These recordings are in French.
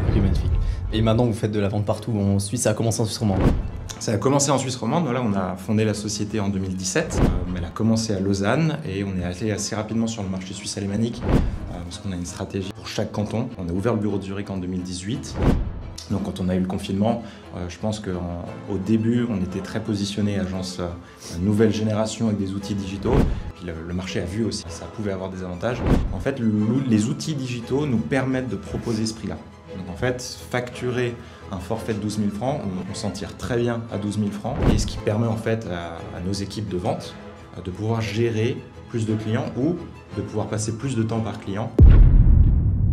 Ok, magnifique. Et maintenant, vous faites de la vente partout en Suisse. Ça a commencé en Suisse romande? Ça a commencé en Suisse romande. Voilà, on a fondé la société en 2017. Elle a commencé à Lausanne et on est allé assez rapidement sur le marché suisse alémanique parce qu'on a une stratégie pour chaque canton. On a ouvert le bureau de Zurich en 2018. Donc quand on a eu le confinement, je pense qu'au début, on était très positionné agence nouvelle génération avec des outils digitaux. Puis le marché a vu aussi que ça pouvait avoir des avantages. En fait, les outils digitaux nous permettent de proposer ce prix-là. Donc en fait, facturer un forfait de 12 000 francs, on s'en tire très bien à 12 000 francs. Et ce qui permet en fait à nos équipes de vente de pouvoir gérer plus de clients ou de pouvoir passer plus de temps par client.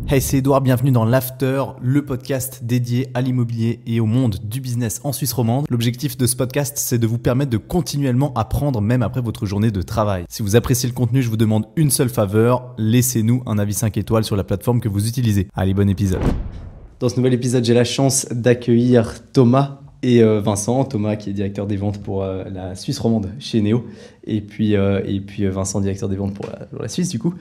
Hey, c'est Edouard, bienvenue dans l'After, le podcast dédié à l'immobilier et au monde du business en Suisse romande. L'objectif de ce podcast, c'est de vous permettre de continuellement apprendre même après votre journée de travail. Si vous appréciez le contenu, je vous demande une seule faveur, laissez-nous un avis 5 étoiles sur la plateforme que vous utilisez. Allez, bon épisode. Dans ce nouvel épisode, j'ai la chance d'accueillir Thomas et Vincent. Thomas qui est directeur des ventes pour la Suisse romande chez Néo. Et puis Vincent, directeur des ventes pour la Suisse du coup,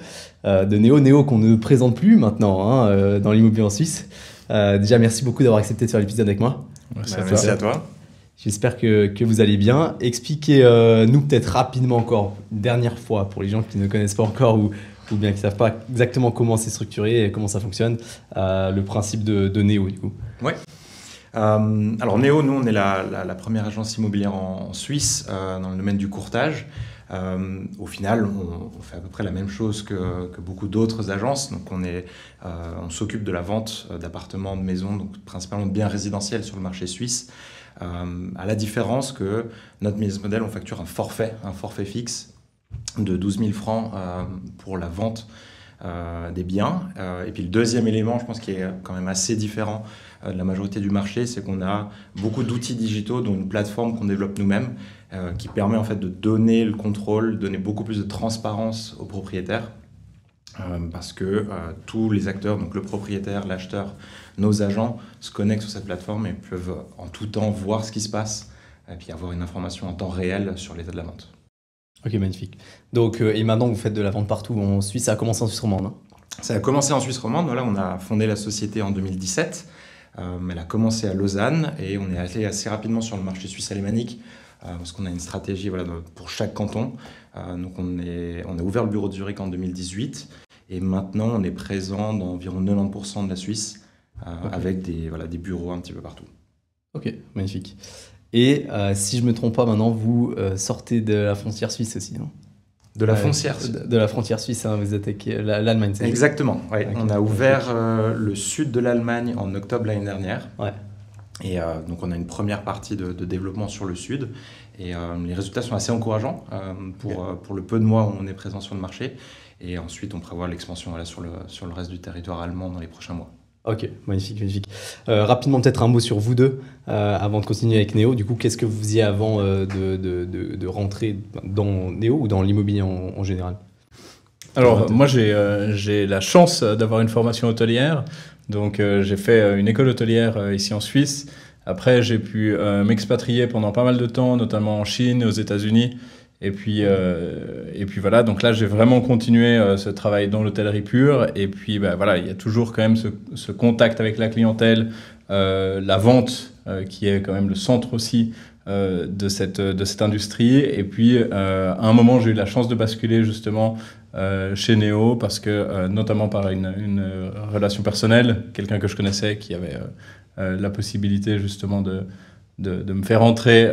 de Néo. Néo qu'on ne présente plus maintenant dans l'immobilier en Suisse. Déjà, merci beaucoup d'avoir accepté de faire l'épisode avec moi. Merci à toi. J'espère que vous allez bien. Expliquez-nous peut-être rapidement encore, une dernière fois, pour les gens qui ne connaissent pas encore ou bien qui ne savent pas exactement comment c'est structuré et comment ça fonctionne, le principe de Néo du coup. Oui. Alors Néo, nous on est la première agence immobilière en Suisse dans le domaine du courtage. Au final, on fait à peu près la même chose que beaucoup d'autres agences. Donc on s'occupe de la vente d'appartements, de maisons, donc principalement de biens résidentiels sur le marché suisse. À la différence que notre business model, on facture un forfait fixe de 12 000 francs pour la vente des biens. Et puis le deuxième élément, je pense, qui est quand même assez différent de la majorité du marché, c'est qu'on a beaucoup d'outils digitaux, dont une plateforme qu'on développe nous-mêmes, qui permet en fait de donner le contrôle, donner beaucoup plus de transparence aux propriétaires, parce que tous les acteurs, donc le propriétaire, l'acheteur, nos agents, se connectent sur cette plateforme et peuvent en tout temps voir ce qui se passe, et puis avoir une information en temps réel sur l'état de la vente. Ok, magnifique. Donc, et maintenant, vous faites de la vente partout en Suisse. Ça a commencé en Suisse romande, hein? Ça a commencé en Suisse romande. Voilà, on a fondé la société en 2017. Elle a commencé à Lausanne et on est allé assez rapidement sur le marché suisse alémanique parce qu'on a une stratégie pour chaque canton. Donc on a ouvert le bureau de Zurich en 2018 et maintenant on est présent dans environ 90% de la Suisse avec des bureaux un petit peu partout. Ok, magnifique. Et si je ne me trompe pas, maintenant, vous sortez de la frontière suisse aussi, non? De la frontière de la frontière suisse, hein, vous attaquez l'Allemagne, c'est exactement, ouais. Okay. On a ouvert le sud de l'Allemagne en octobre l'année dernière. Ouais. Et donc on a une première partie de développement sur le sud. Et les résultats sont assez encourageants pour le peu de mois où on est présent sur le marché. Et ensuite, on prévoit l'expansion sur le reste du territoire allemand dans les prochains mois. Ok, magnifique, magnifique. Rapidement, peut-être un mot sur vous deux avant de continuer avec Néo. Du coup, qu'est-ce que vous faisiez avant de rentrer dans Néo ou dans l'immobilier en général? Alors, moi, j'ai la chance d'avoir une formation hôtelière. Donc, j'ai fait une école hôtelière ici en Suisse. Après, j'ai pu m'expatrier pendant pas mal de temps, notamment en Chine et aux États-Unis. Et puis voilà, donc là j'ai vraiment continué ce travail dans l'hôtellerie pure. Et puis voilà, il y a toujours quand même ce contact avec la clientèle, la vente qui est quand même le centre aussi de cette industrie. Et puis à un moment j'ai eu la chance de basculer justement chez Néo parce que notamment par une relation personnelle, quelqu'un que je connaissais qui avait la possibilité justement de me faire entrer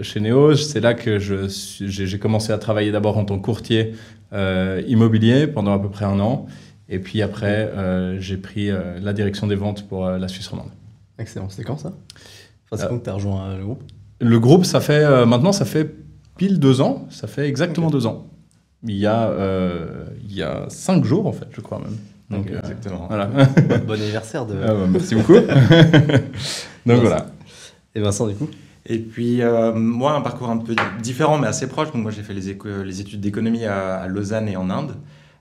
chez Néo. C'est là que j'ai commencé à travailler d'abord en tant que courtier immobilier pendant à peu près 1 an. Et puis après, j'ai pris la direction des ventes pour la Suisse romande. Excellent. C'était quand ça? Enfin, c'est quand que tu as rejoint le groupe? Le groupe, ça fait maintenant, ça fait pile 2 ans. Ça fait exactement 2 ans. Il y a 5 jours, en fait, je crois même. Donc, exactement. Voilà. Bon anniversaire. Merci beaucoup. Donc voilà. Et Vincent, du coup? Et puis, moi, un parcours un peu différent, mais assez proche. Donc, moi, j'ai fait les études d'économie à Lausanne et en Inde.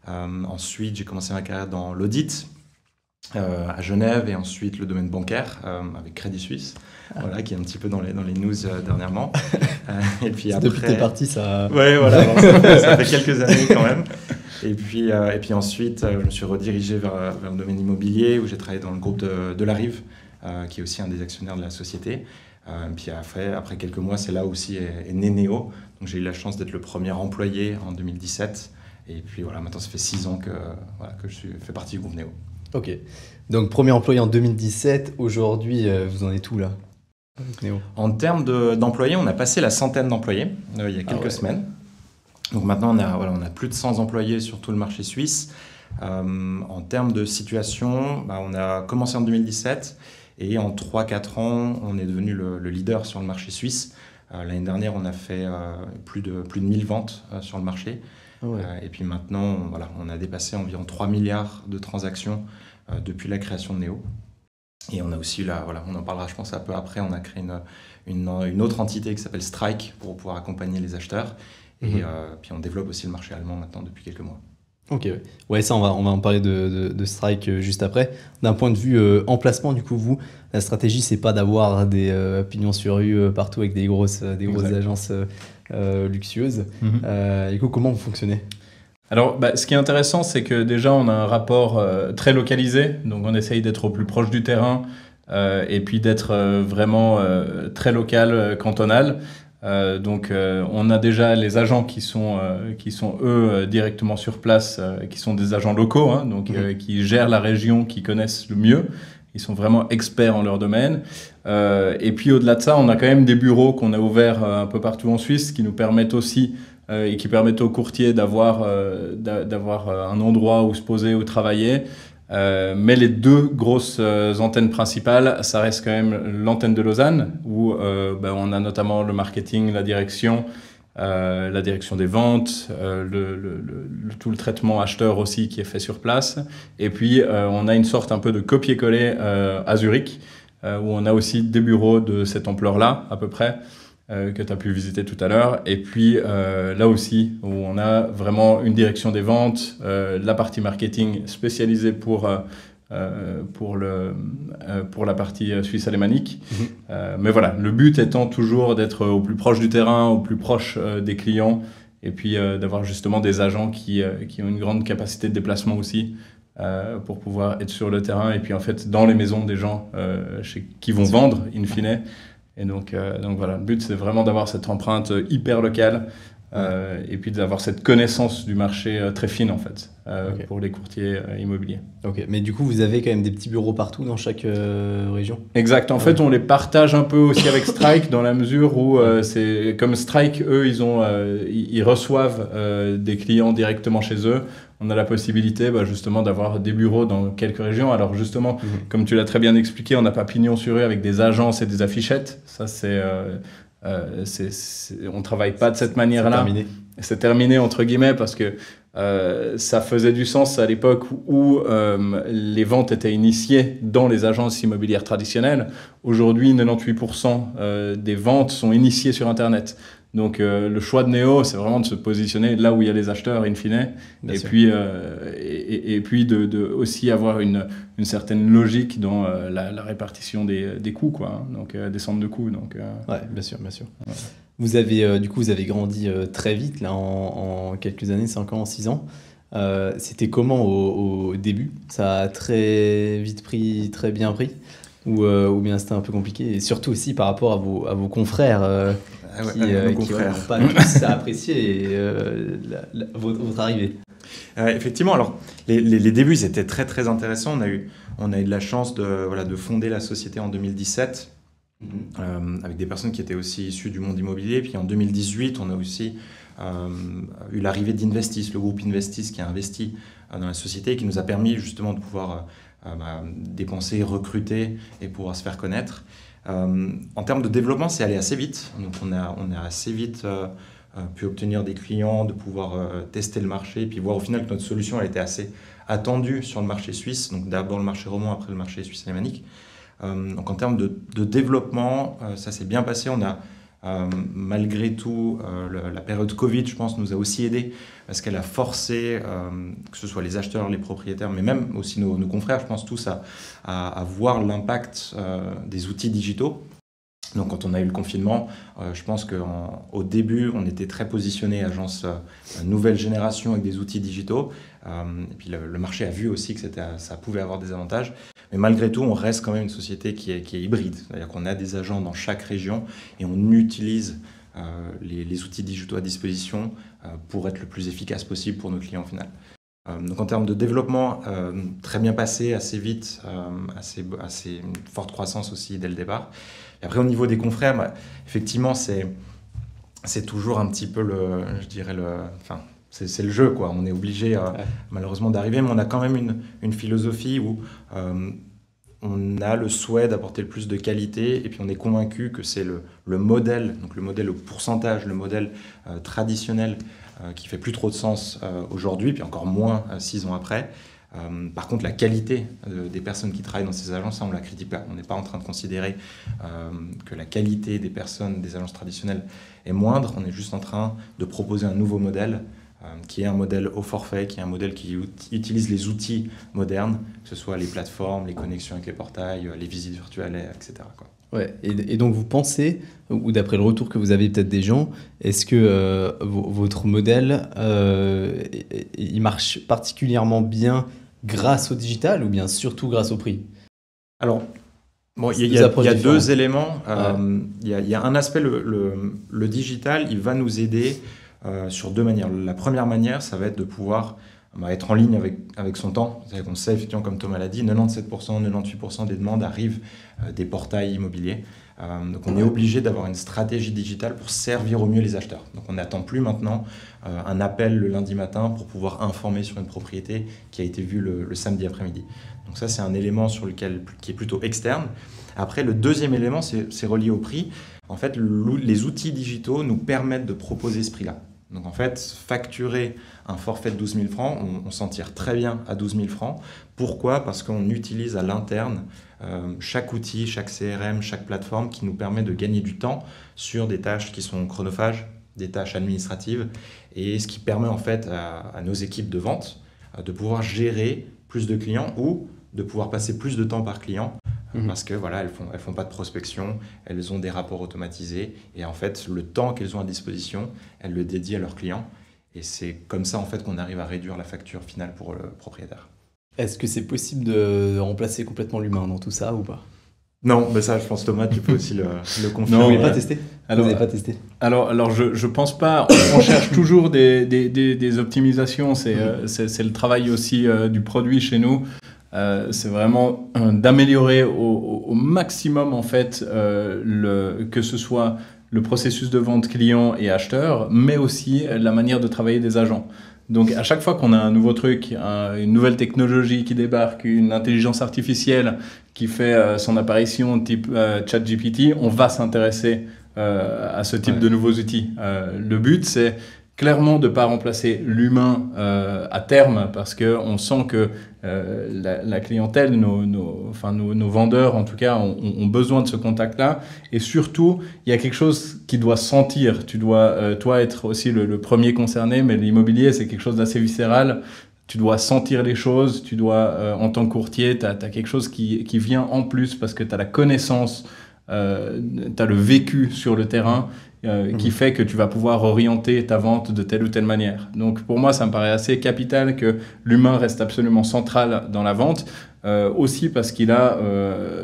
Ensuite, j'ai commencé ma carrière dans l'audit. à Genève, et ensuite le domaine bancaire avec Crédit Suisse, voilà, qui est un petit peu dans les news dernièrement. Et puis après, depuis que t'es parti, ça... Ouais, voilà, ça fait quelques années quand même. Et puis ensuite, je me suis redirigé vers le domaine immobilier, où j'ai travaillé dans le groupe de La Rive, qui est aussi un des actionnaires de la société. Et puis après quelques mois, c'est là aussi est né Néo. Donc j'ai eu la chance d'être le premier employé en 2017. Et puis voilà, maintenant ça fait 6 ans que je fais partie du groupe Néo. Ok, donc premier employé en 2017, aujourd'hui vous en êtes où là avec Néo? En termes d'employés, on a passé la 100aine d'employés il y a quelques semaines. Donc maintenant on a plus de 100 employés sur tout le marché suisse. En termes de situation, on a commencé en 2017 et en 3-4 ans, on est devenu le leader sur le marché suisse. L'année dernière, on a fait plus de 1000 ventes sur le marché. Et puis maintenant, on a dépassé environ 3 milliards de transactions depuis la création de Néo. Et on a aussi, on en parlera je pense un peu après, on a créé une autre entité qui s'appelle Strike pour pouvoir accompagner les acheteurs. Et puis on développe aussi le marché allemand maintenant depuis quelques mois. Ok, ouais, ça on va en parler de Strike juste après. D'un point de vue emplacement, du coup, vous, la stratégie, c'est pas d'avoir des pignons sur rue partout avec des grosses agences luxueuses. Du coup, comment vous fonctionnez ? Alors, ce qui est intéressant, c'est que déjà, on a un rapport très localisé. Donc, on essaye d'être au plus proche du terrain et puis d'être vraiment très local, cantonal. Donc, on a déjà les agents qui sont eux, directement sur place, qui sont des agents locaux, hein, donc qui gèrent la région, qui connaissent le mieux. Ils sont vraiment experts en leur domaine. Et puis, au-delà de ça, on a quand même des bureaux qu'on a ouverts un peu partout en Suisse qui nous permettent aussi et qui permettent aux courtiers d'avoir un endroit où se poser, où travailler. Mais les deux grosses antennes principales, ça reste quand même l'antenne de Lausanne, où on a notamment le marketing, la direction des ventes, tout le traitement acheteur aussi qui est fait sur place. Et puis, on a une sorte un peu de copier-coller à Zurich, où on a aussi des bureaux de cette ampleur-là, à peu près, que tu as pu visiter tout à l'heure. Et puis, là aussi, où on a vraiment une direction des ventes, la partie marketing spécialisée pour la partie suisse alémanique. Mais voilà, le but étant toujours d'être au plus proche du terrain, au plus proche des clients, et puis d'avoir justement des agents qui ont une grande capacité de déplacement aussi, pour pouvoir être sur le terrain, et puis en fait dans les maisons des gens qui vont vendre, in fine. Et donc voilà, le but c'est vraiment d'avoir cette empreinte hyper locale, et puis d'avoir cette connaissance du marché très fine en fait, pour les courtiers immobiliers. Ok, mais du coup vous avez quand même des petits bureaux partout dans chaque région ? Exact, en fait on les partage un peu aussi avec Strike dans la mesure où c'est comme Strike, eux ils reçoivent des clients directement chez eux. On a la possibilité justement d'avoir des bureaux dans quelques régions. Alors justement, comme tu l'as très bien expliqué, on n'a pas pignon sur rue avec des agences et des affichettes. Ça on travaille pas de cette manière-là. C'est terminé entre guillemets parce que ça faisait du sens à l'époque où les ventes étaient initiées dans les agences immobilières traditionnelles. Aujourd'hui, 98% des ventes sont initiées sur Internet. Donc le choix de Néo, c'est vraiment de se positionner là où il y a les acheteurs, in fine, et puis de aussi avoir une certaine logique dans la répartition des coûts, quoi, hein, donc des centres de coûts. Donc, ouais, bien sûr. Ouais. Vous avez grandi très vite là en quelques années, 5 ans, 6 ans. C'était comment au début ? Ça a très vite pris, très bien pris, ou bien c'était un peu compliqué, et surtout aussi par rapport à vos confrères qui n'ont pas tous apprécié votre arrivée. Effectivement, alors les débuts ils étaient très très intéressants. On a eu de la chance de fonder la société en 2017 avec des personnes qui étaient aussi issues du monde immobilier. Puis en 2018, on a aussi eu l'arrivée d'Investis, le groupe Investis qui a investi dans la société et qui nous a permis justement de pouvoir dépenser, recruter et pouvoir se faire connaître. En termes de développement, c'est allé assez vite. Donc on a assez vite pu obtenir des clients, de pouvoir tester le marché, et puis voir au final que notre solution elle était assez attendue sur le marché suisse. Donc d'abord le marché romand, après le marché suisse alémanique. Donc en termes de développement, ça s'est bien passé. On a Malgré tout, la période Covid, je pense, nous a aussi aidé parce qu'elle a forcé, que ce soit les acheteurs, les propriétaires, mais même aussi nos confrères, je pense tous, à voir l'impact des outils digitaux. Donc quand on a eu le confinement, je pense qu'au début, on était très positionné agence nouvelle génération avec des outils digitaux. Et puis le marché a vu aussi que ça pouvait avoir des avantages. Mais malgré tout, on reste quand même une société qui est hybride. C'est-à-dire qu'on a des agents dans chaque région et on utilise les outils digitaux à disposition pour être le plus efficace possible pour nos clients au final. Donc en termes de développement, très bien passé, assez vite, assez une forte croissance aussi dès le départ. Et après au niveau des confrères, effectivement c'est toujours un petit peu c'est le jeu, quoi. On est obligé malheureusement d'arriver, mais on a quand même une philosophie où on a le souhait d'apporter le plus de qualité et puis on est convaincu que c'est le modèle, donc le modèle au pourcentage, le modèle traditionnel qui fait plus trop de sens aujourd'hui, puis encore moins 6 ans après. Par contre, la qualité des personnes qui travaillent dans ces agences, ça on ne la critique pas. On n'est pas en train de considérer que la qualité des personnes des agences traditionnelles est moindre. On est juste en train de proposer un nouveau modèle qui est un modèle au forfait, qui est un modèle qui utilise les outils modernes, que ce soit les plateformes, les connexions avec les portails, les visites virtuelles, etc., quoi. Ouais, et donc vous pensez, ou d'après le retour que vous avez peut-être des gens, est-ce que votre modèle, il marche particulièrement bien grâce au digital ou bien surtout grâce au prix? Alors, bon, il y a deux éléments. Il y a un aspect, le digital, il va nous aider sur deux manières. La première manière, ça va être de pouvoir être en ligne avec son temps. C'est-à-dire qu'on sait, effectivement, comme Thomas l'a dit, 97%, 98% des demandes arrivent des portails immobiliers. Donc on est obligé d'avoir une stratégie digitale pour servir au mieux les acheteurs. Donc on n'attend plus maintenant un appel le lundi matin pour pouvoir informer sur une propriété qui a été vue le samedi après-midi. Donc ça, c'est un élément qui est plutôt externe. Après, le deuxième élément, c'est relié au prix. En fait, les outils digitaux nous permettent de proposer ce prix-là. Donc en fait, facturer un forfait de 12 000 francs, on s'en tire très bien à 12 000 francs. Pourquoi ? Parce qu'on utilise à l'interne chaque outil, chaque CRM, chaque plateforme qui nous permet de gagner du temps sur des tâches qui sont chronophages, des tâches administratives, et ce qui permet en fait à nos équipes de vente de pouvoir gérer plus de clients ou de pouvoir passer plus de temps par client. Parce que voilà, elles font pas de prospection, elles ont des rapports automatisés et en fait le temps qu'elles ont à disposition, elles le dédient à leurs clients et c'est comme ça en fait qu'on arrive à réduire la facture finale pour le propriétaire. Est-ce que c'est possible de remplacer complètement l'humain dans tout ça ou pas ? Non, mais ça je pense Thomas, tu peux aussi le confirmer. Non, vous n'avez pas testé ? Vous n'avez pas testé ? Alors je pense pas, on cherche toujours des optimisations, c'est le travail aussi du produit chez nous. C'est vraiment d'améliorer au maximum en fait que ce soit le processus de vente client et acheteur, mais aussi la manière de travailler des agents. Donc à chaque fois qu'on a un nouveau truc, une nouvelle technologie qui débarque, une intelligence artificielle qui fait son apparition type ChatGPT, on va s'intéresser à ce type de nouveaux outils. Le but c'est clairement de ne pas remplacer l'humain à terme parce qu'on sent que la clientèle, nos vendeurs en tout cas ont besoin de ce contact-là et surtout il y a quelque chose qui doit sentir. Tu dois toi être aussi le premier concerné, mais l'immobilier c'est quelque chose d'assez viscéral. Tu dois sentir les choses, tu dois en tant que courtier, tu as quelque chose qui vient en plus parce que tu as la connaissance, tu as le vécu sur le terrain qui fait que tu vas pouvoir orienter ta vente de telle ou telle manière. Donc pour moi, ça me paraît assez capital que l'humain reste absolument central dans la vente, aussi parce qu'il a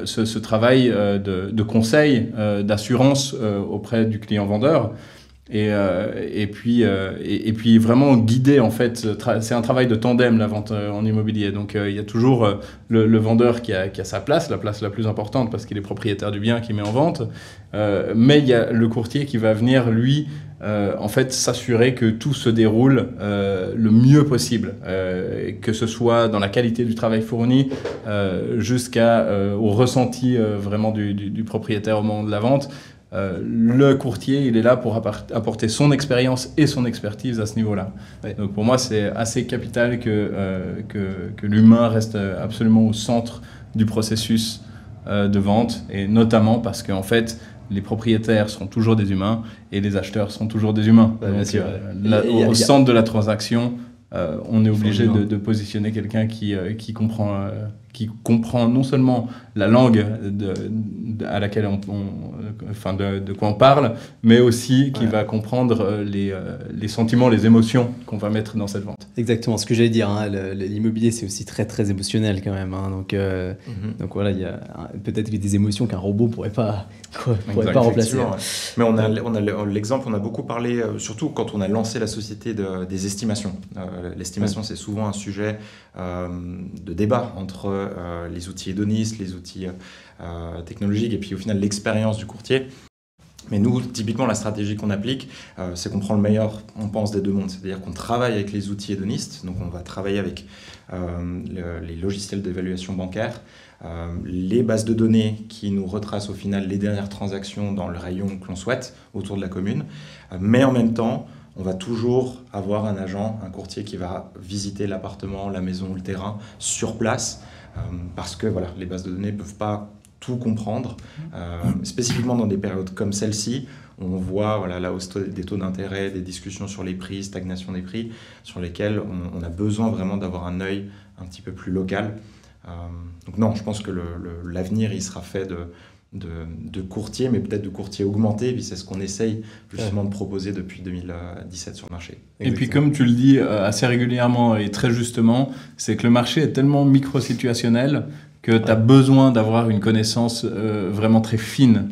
ce travail de conseil, d'assurance auprès du client vendeur. Et puis vraiment guider en fait, c'est un travail de tandem la vente en immobilier. Donc il y a toujours le vendeur qui a sa place, la place la plus importante parce qu'il est propriétaire du bien qu'il met en vente. Mais il y a le courtier qui va venir lui en fait s'assurer que tout se déroule le mieux possible, que ce soit dans la qualité du travail fourni jusqu'au ressenti vraiment du propriétaire au moment de la vente. Le courtier, il est là pour apporter son expérience et son expertise à ce niveau-là. Ouais. Donc pour moi, c'est assez capital que l'humain reste absolument au centre du processus de vente, et notamment parce qu'en fait, les propriétaires seront toujours des humains et les acheteurs seront toujours des humains. Ouais, bien sûr. Au centre de la transaction, on est obligé de positionner quelqu'un qui comprend non seulement la langue à laquelle de quoi on parle, mais aussi qui va comprendre les sentiments, les émotions qu'on va mettre dans cette vente. Exactement, ce que j'allais dire, hein, l'immobilier c'est aussi très très émotionnel quand même, hein, donc voilà, il y a peut-être des émotions qu'un robot pourrait pas remplacer. Ouais. Mais on a l'exemple, on a beaucoup parlé, surtout quand on a lancé la société des estimations. L'estimation c'est souvent un sujet de débat entre les outils hédonistes, les outils technologiques et puis au final l'expérience du courtier. Mais nous, typiquement, la stratégie qu'on applique, c'est qu'on prend le meilleur, on pense, des deux mondes. C'est-à-dire qu'on travaille avec les outils hédonistes, donc on va travailler avec les logiciels d'évaluation bancaire, les bases de données qui nous retracent au final les dernières transactions dans le rayon que l'on souhaite autour de la commune. Mais en même temps, on va toujours avoir un agent, un courtier qui va visiter l'appartement, la maison, le terrain sur place, parce que voilà, les bases de données ne peuvent pas tout comprendre. Spécifiquement dans des périodes comme celle-ci, on voit la hausse des taux d'intérêt, des discussions sur les prix, stagnation des prix, sur lesquels on a besoin vraiment d'avoir un œil un petit peu plus local. Donc non, je pense que l'avenir, il sera fait de courtiers, mais peut-être de courtiers augmentés, puis c'est ce qu'on essaye justement de proposer depuis 2017 sur le marché. Exactement. Et puis comme tu le dis assez régulièrement et très justement, c'est que le marché est tellement micro-situationnel que tu as besoin d'avoir une connaissance vraiment très fine.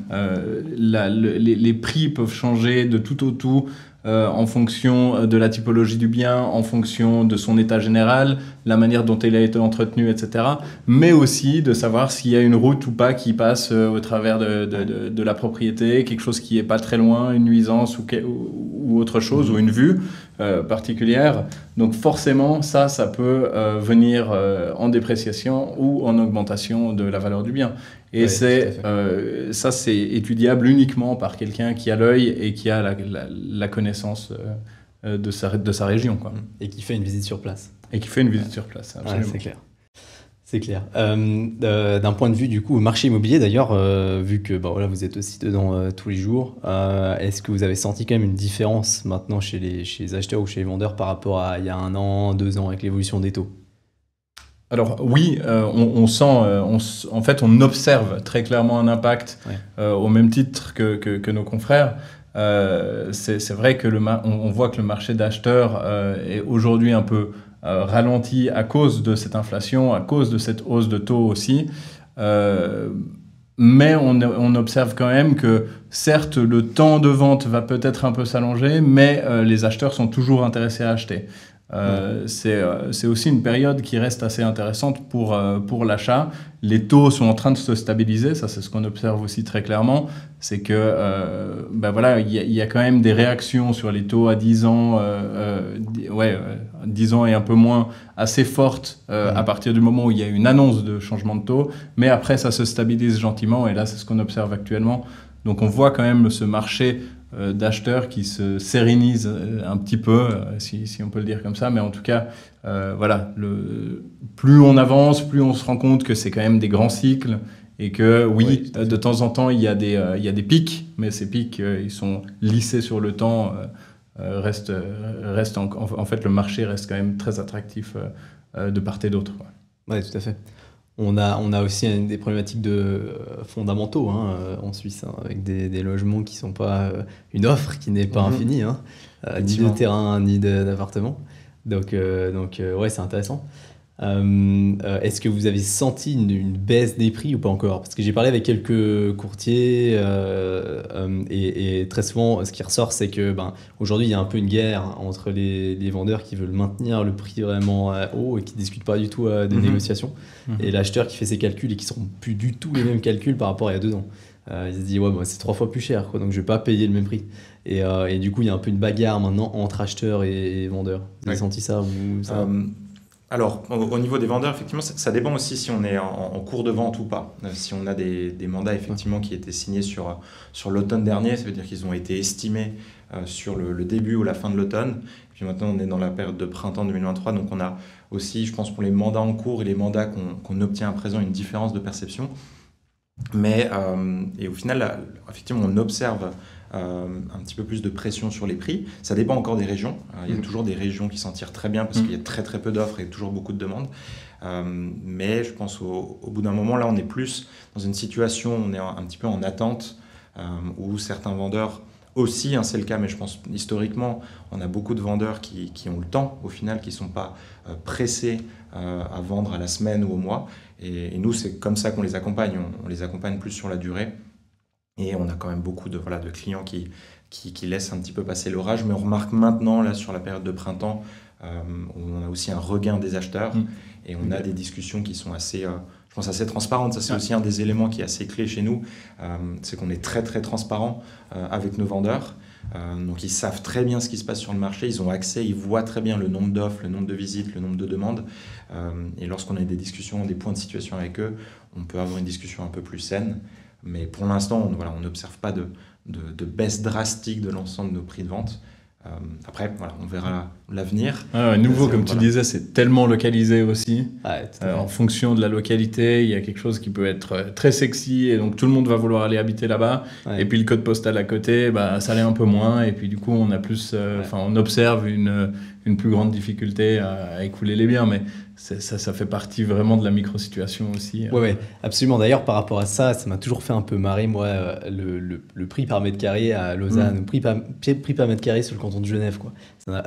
Les prix peuvent changer de tout au tout en fonction de la typologie du bien, en fonction de son état général, la manière dont il a été entretenu, etc. Mais aussi de savoir s'il y a une route ou pas qui passe au travers de la propriété, quelque chose qui n'est pas très loin, une nuisance ou autre chose, ou une vue particulière. Donc forcément, ça peut venir en dépréciation ou en augmentation de la valeur du bien. Et ça, c'est étudiable uniquement par quelqu'un qui a l'œil et qui a la connaissance de sa région, quoi. Et qui fait une visite sur place. Absolument. Ouais, c'est clair. C'est clair. D'un point de vue du coup marché immobilier d'ailleurs, vu que vous êtes aussi dedans tous les jours, est-ce que vous avez senti quand même une différence maintenant chez les acheteurs ou chez les vendeurs par rapport à il y a 1 an, 2 ans avec l'évolution des taux ? Alors oui, on sent, en fait, on observe très clairement un impact au même titre que nos confrères. C'est vrai que on voit que le marché d'acheteurs est aujourd'hui un peu ralenti à cause de cette inflation, à cause de cette hausse de taux aussi. Mais on observe quand même que certes, le temps de vente va peut-être un peu s'allonger, mais les acheteurs sont toujours intéressés à acheter. C'est aussi une période qui reste assez intéressante pour l'achat. Les taux sont en train de se stabiliser, ça c'est ce qu'on observe aussi très clairement. C'est que il y a quand même des réactions sur les taux à 10 ans, 10 ans et un peu moins, assez fortes à partir du moment où il y a une annonce de changement de taux. Mais après ça se stabilise gentiment et là c'est ce qu'on observe actuellement. Donc on voit quand même ce marché d'acheteurs qui se sérénisent un petit peu, si on peut le dire comme ça, mais en tout cas, plus on avance, plus on se rend compte que c'est quand même des grands cycles et que de temps en temps il y a des pics, mais ces pics ils sont lissés sur le temps. En fait, le marché reste quand même très attractif de part et d'autre. Oui, tout à fait. On a aussi des problématiques de fondamentaux en Suisse, avec des logements qui ne sont pas une offre qui n'est pas infinie, ni de terrain, ni d'appartement. Donc c'est intéressant. Est-ce que vous avez senti une baisse des prix ou pas encore ? Parce que j'ai parlé avec quelques courtiers et très souvent, ce qui ressort, c'est que aujourd'hui, il y a un peu une guerre entre les vendeurs qui veulent maintenir le prix vraiment haut et qui ne discutent pas du tout des négociations, et l'acheteur qui fait ses calculs et qui ne seront plus du tout les mêmes calculs par rapport à il y a 2 ans. Il se dit, c'est 3 fois plus cher, quoi, donc je ne vais pas payer le même prix. Et du coup, il y a un peu une bagarre maintenant entre acheteurs et vendeurs. Vous avez senti ça Alors, au niveau des vendeurs, effectivement, ça dépend aussi si on est en cours de vente ou pas. Si on a des mandats effectivement qui étaient signés sur l'automne dernier, ça veut dire qu'ils ont été estimés sur le début ou la fin de l'automne. Et puis maintenant, on est dans la période de printemps 2023, donc on a aussi, je pense, pour les mandats en cours et les mandats qu'on obtient à présent, une différence de perception. Mais et au final, effectivement, on observe un petit peu plus de pression sur les prix. Ça dépend encore des régions. Il y a toujours des régions qui s'en tirent très bien parce qu'il y a très très peu d'offres et toujours beaucoup de demandes. Mais je pense au bout d'un moment, là, on est plus dans une situation, on est un petit peu en attente où certains vendeurs aussi, c'est le cas, mais je pense historiquement, on a beaucoup de vendeurs qui ont le temps, au final, qui ne sont pas pressés à vendre à la semaine ou au mois. Et nous, c'est comme ça qu'on les accompagne. On les accompagne plus sur la durée. Et on a quand même beaucoup de clients qui laissent un petit peu passer l'orage. Mais on remarque maintenant, là, sur la période de printemps, on a aussi un regain des acheteurs. Et on a des discussions qui sont assez transparentes. Ça, c'est aussi un des éléments qui est assez clé chez nous. C'est qu'on est très, très transparent avec nos vendeurs. Donc, ils savent très bien ce qui se passe sur le marché. Ils ont accès, ils voient très bien le nombre d'offres, le nombre de visites, le nombre de demandes. Et lorsqu'on a des discussions, des points de situation avec eux, on peut avoir une discussion un peu plus saine. Mais pour l'instant, on n'observe pas de baisse drastique de l'ensemble de nos prix de vente. Après, on verra l'avenir. Nouveau, comme tu disais, c'est tellement localisé aussi. En fonction de la localité, il y a quelque chose qui peut être très sexy et donc tout le monde va vouloir aller habiter là-bas. Et puis le code postal à côté, ça l'est un peu moins. Et puis du coup, on a plus, on observe une plus grande difficulté à écouler les biens. Mais ça fait partie vraiment de la micro-situation aussi. Oui, absolument. D'ailleurs, par rapport à ça m'a toujours fait un peu marrer, moi, le prix par mètre carré à Lausanne, le prix par mètre carré sur le canton de Genève, quoi.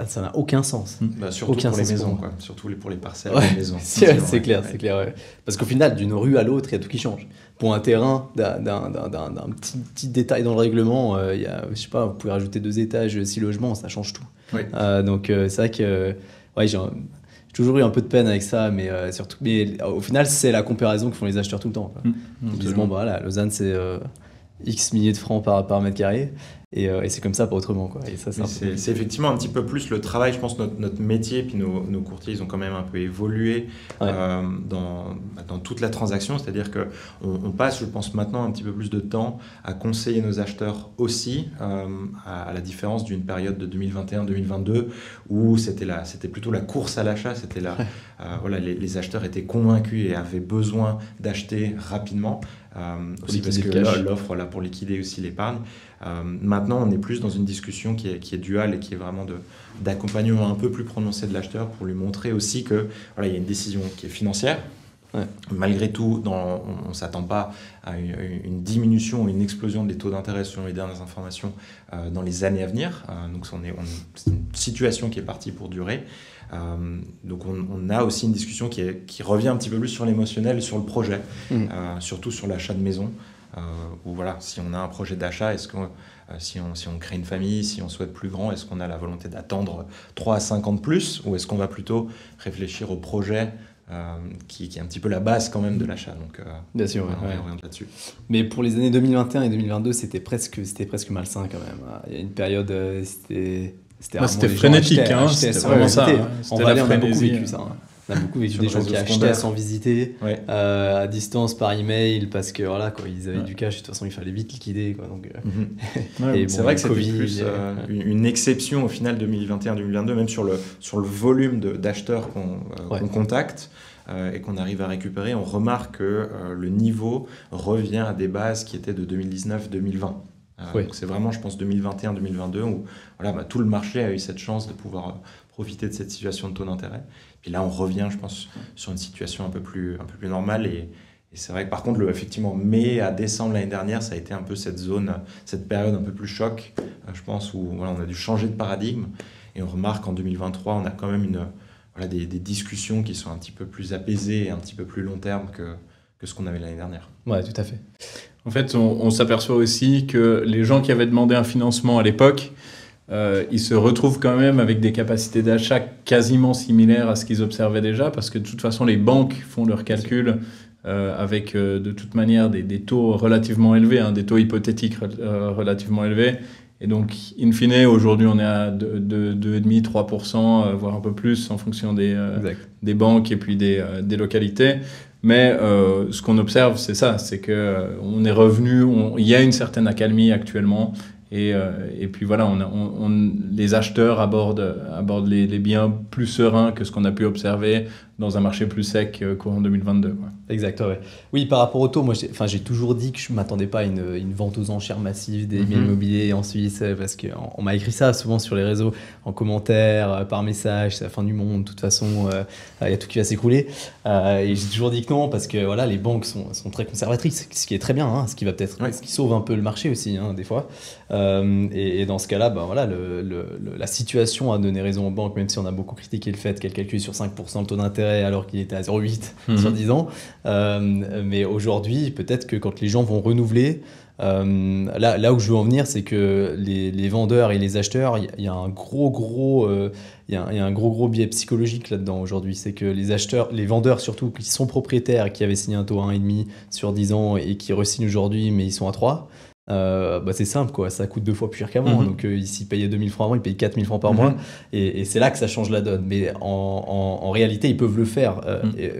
Ça n'a aucun sens. Surtout aucun pour les sens maisons, pour surtout pour les parcelles des maisons. c'est clair. Ouais. Parce qu'au final, d'une rue à l'autre, il y a tout qui change. Pour un terrain, d'un petit détail dans le règlement, je sais pas, vous pouvez rajouter 2 étages, 6 logements, ça change tout. Donc c'est vrai que j'ai toujours eu un peu de peine avec ça, mais au final, c'est la comparaison que font les acheteurs tout le temps. Ils disent, Lausanne, c'est X milliers de francs par mètre carré, et c'est comme ça, pas autrement, quoi. Et ça, c'est effectivement un petit peu plus le travail, je pense, notre métier, puis nos courtiers, ils ont quand même un peu évolué dans toute la transaction, c'est-à-dire qu'on passe, je pense, maintenant un petit peu plus de temps à conseiller nos acheteurs aussi, à la différence d'une période de 2021-2022, où c'était plutôt la course à l'achat, les acheteurs étaient convaincus et avaient besoin d'acheter rapidement, aussi parce que l'offre pour liquider aussi l'épargne. Maintenant, on est plus dans une discussion qui est duale et qui est vraiment d'accompagnement un peu plus prononcé de l'acheteur pour lui montrer aussi que il y a une décision qui est financière. Malgré tout, on ne s'attend pas à une diminution ou une explosion des taux d'intérêt selon les dernières informations dans les années à venir. Donc c'est une situation qui est partie pour durer. Donc on a aussi une discussion qui revient un petit peu plus sur l'émotionnel et sur le projet, surtout sur l'achat de maison. Où si on a un projet d'achat, est-ce que si on crée une famille, si on souhaite plus grand, est-ce qu'on a la volonté d'attendre 3 à 5 ans de plus, ou est-ce qu'on va plutôt réfléchir au projet qui est un petit peu la base quand même de l'achat. Donc bien sûr, on oriente là-dessus. Mais pour les années 2021 et 2022, c'était presque malsain quand même. Il y a une période, c'était frénétique, c'était vraiment ça. En Valais, on a beaucoup vécu ça. On a beaucoup vécu des gens qui achetaient sans visiter, à distance par email, parce que ils avaient du cash, de toute façon il fallait vite liquider, quoi. Donc, c'est vrai que c'était plus une exception au final 2021-2022, même sur le volume d'acheteurs qu'on contacte et qu'on arrive à récupérer. On remarque que le niveau revient à des bases qui étaient de 2019-2020. Donc c'est vraiment, je pense, 2021-2022 où tout le marché a eu cette chance de pouvoir profiter de cette situation de taux d'intérêt. Puis là, on revient, je pense, sur une situation un peu plus normale. Et c'est vrai que par contre, effectivement, mai à décembre l'année dernière, ça a été un peu cette période un peu plus choc, je pense, où on a dû changer de paradigme. Et on remarque qu'en 2023, on a quand même des discussions qui sont un petit peu plus apaisées et un petit peu plus long terme que ce qu'on avait l'année dernière. Ouais, tout à fait. En fait, on s'aperçoit aussi que les gens qui avaient demandé un financement à l'époque, ils se retrouvent quand même avec des capacités d'achat quasiment similaires à ce qu'ils observaient déjà, parce que de toute façon, les banques font leurs calculs avec de toute manière des taux relativement élevés, des taux hypothétiques relativement élevés. Et donc, in fine, aujourd'hui, on est à 2,5-3%, voire un peu plus en fonction des banques et puis des localités. Mais ce qu'on observe, c'est ça, c'est qu'on est revenu, il y a une certaine accalmie actuellement. Et puis voilà, les acheteurs abordent les biens plus sereins que ce qu'on a pu observer dans un marché plus sec qu'en 2022. Quoi. Exact, ouais. Oui, par rapport au taux, moi j'ai toujours dit que je ne m'attendais pas à une vente aux enchères massive des biens immobiliers en Suisse, parce qu'on m'a écrit ça souvent sur les réseaux, en commentaire, par message, c'est la fin du monde, de toute façon, il y a tout qui va s'écrouler. Et j'ai toujours dit que non, parce que voilà, les banques sont très conservatrices, ce qui est très bien, hein, ce qui sauve un peu le marché aussi, hein, des fois. Et dans ce cas-là, voilà, la situation a donné raison aux banques, même si on a beaucoup critiqué le fait qu'elles calculent sur 5% le taux d'intérêt alors qu'il était à 0,8 sur 10 ans. Mais aujourd'hui, peut-être que quand les gens vont renouveler, là où je veux en venir, c'est que les vendeurs et les acheteurs, il y a un gros biais psychologique là-dedans aujourd'hui. C'est que les vendeurs surtout, qui sont propriétaires et qui avaient signé un taux à 1,5 sur 10 ans et qui re-signent aujourd'hui, mais ils sont à 3. C'est simple, quoi. Ça coûte 2 fois plus cher qu'avant. Donc s'ils payaient 2 000 francs avant, ils payent 4 000 francs par mois. Et c'est là que ça change la donne. Mais en réalité, ils peuvent le faire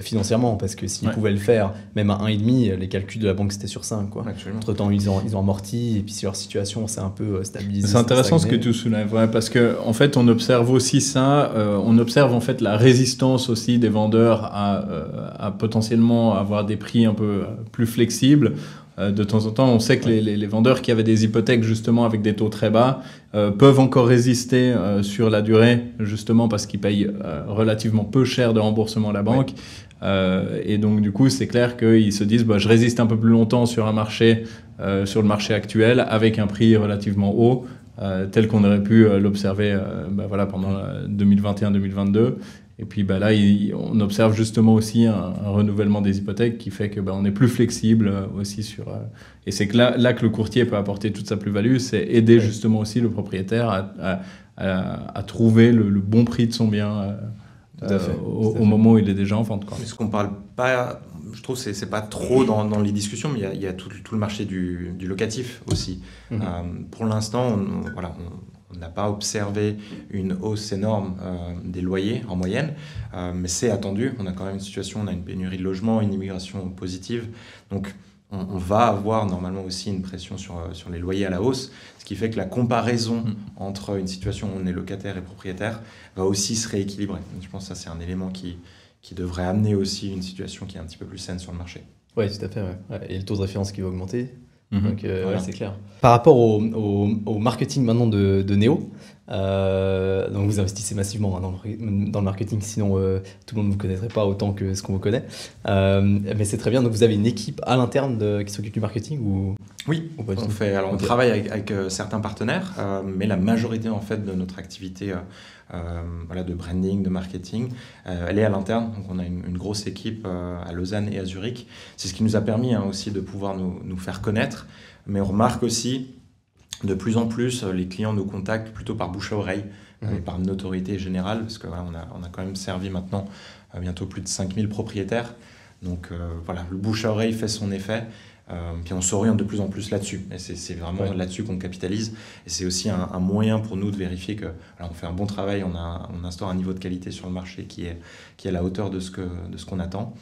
financièrement, parce que s'ils pouvaient le faire, même à 1,5, les calculs de la banque, c'était sur 5. Entre-temps, ils ont amorti, et puis si leur situation s'est un peu stabilisée. C'est intéressant ce que tu soulèves, parce qu'en fait, on observe aussi ça. On observe en fait la résistance aussi des vendeurs à potentiellement avoir des prix un peu plus flexibles. De temps en temps, on sait que les vendeurs qui avaient des hypothèques justement avec des taux très bas peuvent encore résister sur la durée, justement parce qu'ils payent relativement peu cher de remboursement à la banque. Et donc du coup, c'est clair qu'ils se disent je résiste un peu plus longtemps sur un marché, sur le marché actuel, avec un prix relativement haut, tel qu'on aurait pu l'observer pendant 2021-2022. Et puis là, on observe justement aussi un renouvellement des hypothèques qui fait que on est plus flexible aussi sur. Et c'est que là que le courtier peut apporter toute sa plus-value, c'est aider justement aussi le propriétaire à trouver le bon prix de son bien au moment où il est déjà en vente. Mais ce qu'on parle pas, je trouve, c'est pas trop dans les discussions, mais il y a tout le marché du locatif aussi. Pour l'instant, on n'a pas observé une hausse énorme des loyers en moyenne, mais c'est attendu. On a quand même une situation, on a une pénurie de logements, une immigration positive. Donc, on va avoir normalement aussi une pression sur les loyers à la hausse, ce qui fait que la comparaison entre une situation où on est locataire et propriétaire va aussi se rééquilibrer. Donc, je pense que ça, c'est un élément qui devrait amener aussi une situation qui est un petit peu plus saine sur le marché. Oui, tout à fait. Ouais. Et le taux de référence qui va augmenter. Donc, c'est clair. Par rapport au marketing maintenant de Neo, donc vous investissez massivement dans le marketing, sinon tout le monde ne vous connaîtrait pas autant que ce qu'on vous connaît. Mais c'est très bien. Donc vous avez une équipe à l'interne qui s'occupe du marketing ou... Oui, on travaille avec certains partenaires, mais la majorité en fait de notre activité de branding, de marketing, elle est à l'interne. Donc on a une grosse équipe à Lausanne et à Zurich. C'est ce qui nous a permis aussi de pouvoir nous faire connaître. Mais on remarque aussi de plus en plus les clients nous contactent plutôt par bouche à oreille et par notoriété générale, parce que on a quand même servi maintenant bientôt plus de 5000 propriétaires. Donc le bouche à oreille fait son effet. Puis on s'oriente de plus en plus là-dessus. Et c'est vraiment là-dessus qu'on capitalise. Et c'est aussi un moyen pour nous de vérifier que on fait un bon travail, on instaure un niveau de qualité sur le marché qui est à la hauteur de ce qu'on attend.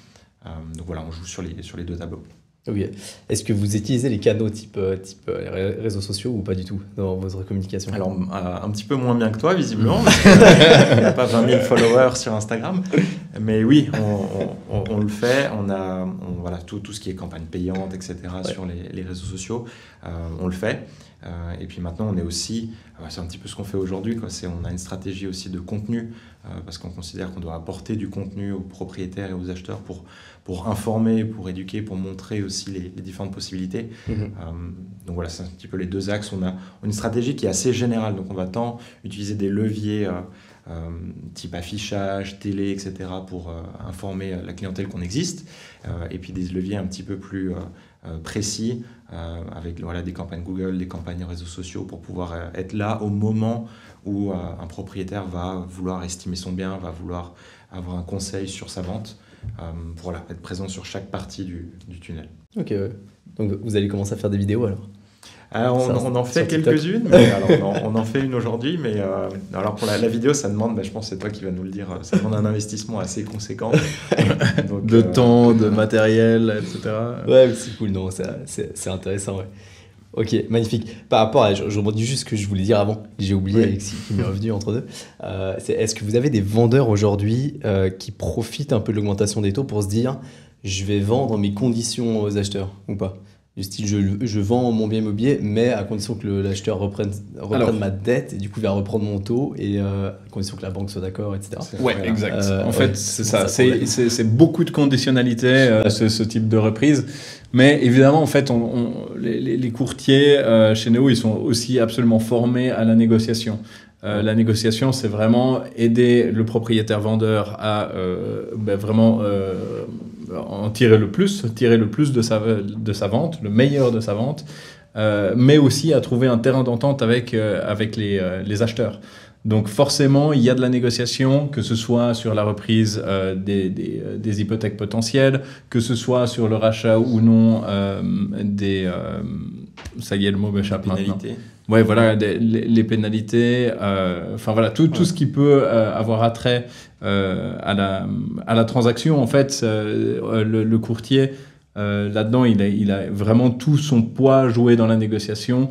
Donc on joue sur les deux tableaux. Okay. Est-ce que vous utilisez les canaux type réseaux sociaux ou pas du tout dans votre communication ? Alors, un petit peu moins bien que toi, visiblement. Il n'y a pas 20 000 followers sur Instagram. Mais oui, on le fait. On a tout ce qui est campagne payante, etc. sur les réseaux sociaux. On le fait. Et puis maintenant, on est aussi... c'est un petit peu ce qu'on fait aujourd'hui. On a une stratégie aussi de contenu parce qu'on considère qu'on doit apporter du contenu aux propriétaires et aux acheteurs pour informer, pour éduquer, pour montrer aussi les différentes possibilités. Donc voilà, c'est un petit peu les deux axes. On a une stratégie qui est assez générale. Donc on va tant utiliser des leviers type affichage, télé, etc. pour informer la clientèle qu'on existe. Et puis des leviers un petit peu plus précis avec des campagnes Google, des campagnes réseaux sociaux pour pouvoir être là au moment où un propriétaire va vouloir estimer son bien, va vouloir avoir un conseil sur sa vente. Pour être présent sur chaque partie du tunnel. Ok, donc vous allez commencer à faire des vidéos alors ? On en fait quelques-unes, mais on en fait une aujourd'hui, mais alors pour la vidéo, ça demande, je pense que c'est toi qui vas nous le dire, ça demande un investissement assez conséquent. Donc, de temps, de matériel, etc. Ouais, c'est cool, non, c'est intéressant, ouais. Ok, magnifique. Par rapport à, je rebondis juste ce que je voulais dire avant, j'ai oublié, Oui. qui m'est revenu entre deux. Est-ce que vous avez des vendeurs aujourd'hui qui profitent un peu de l'augmentation des taux pour se dire, je vais vendre mes conditions aux acheteurs ou pas? Du style, je vends mon bien immobilier, mais à condition que l'acheteur reprenne ma dette et du coup, il va reprendre mon taux et à condition que la banque soit d'accord, etc. Ouais, Voilà. exact. En ouais, fait, c'est ça. problème. C'est beaucoup de conditionnalité, ce type de reprise. Mais évidemment, en fait, les courtiers chez Néo, ils sont aussi absolument formés à la négociation. La négociation, c'est vraiment aider le propriétaire vendeur à vraiment en tirer le plus de sa vente, le meilleur de sa vente, mais aussi à trouver un terrain d'entente avec les acheteurs. Donc forcément, il y a de la négociation, que ce soit sur la reprise des hypothèques potentielles, que ce soit sur le rachat ou non ça y est, le mot m'échappe maintenant. Ouais, voilà, les pénalités, enfin voilà, tout ce qui peut avoir attrait à la transaction. En fait, le courtier, là-dedans, il a vraiment tout son poids joué dans la négociation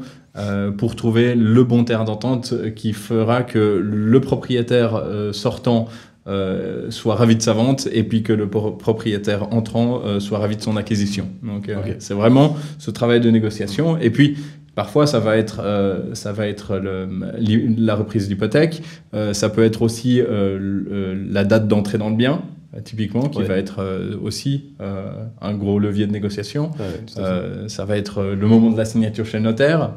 pour trouver le bon terrain d'entente qui fera que le propriétaire sortant soit ravi de sa vente et puis que le propriétaire entrant soit ravi de son acquisition. Donc, Okay. c'est vraiment ce travail de négociation. Et puis, parfois, ça va être la reprise d'hypothèque. Ça peut être aussi la date d'entrée dans le bien, typiquement, qui va être aussi un gros levier de négociation. Ça va être le moment de la signature chez le notaire,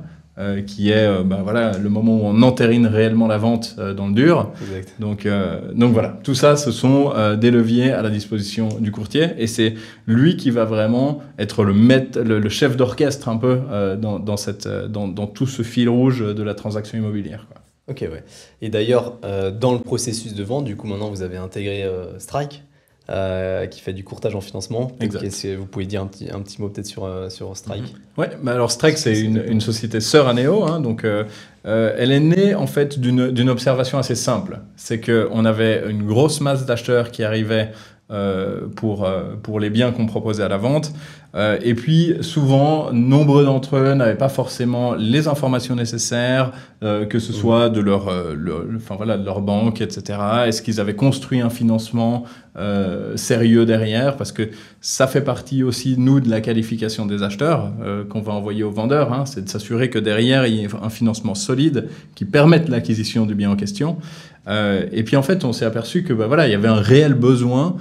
qui est voilà, le moment où on entérine réellement la vente dans le dur. Exact. Donc voilà, tout ça, ce sont des leviers à la disposition du courtier, et c'est lui qui va vraiment être le chef d'orchestre un peu dans tout ce fil rouge de la transaction immobilière, quoi. Ok, ouais. Et d'ailleurs, dans le processus de vente, du coup, maintenant, vous avez intégré Strike, qui fait du courtage en financement. Exact. Est-ce que vous pouvez dire un petit mot peut-être sur Strike? Ouais, alors Strike, c'est une société sœur à Néo, hein, donc elle est née en fait d'une observation assez simple. C'est qu'on avait une grosse masse d'acheteurs qui arrivaient pour les biens qu'on proposait à la vente. Et puis, souvent, nombreux d'entre eux n'avaient pas forcément les informations nécessaires, que ce soit de de leur banque, etc. Est-ce qu'ils avaient construit un financement sérieux derrière? Parce que ça fait partie aussi, nous, de la qualification des acheteurs qu'on va envoyer aux vendeurs. Hein, c'est de s'assurer que derrière, il y ait un financement solide qui permette l'acquisition du bien en question. Et puis, en fait, on s'est aperçu que il y avait un réel besoin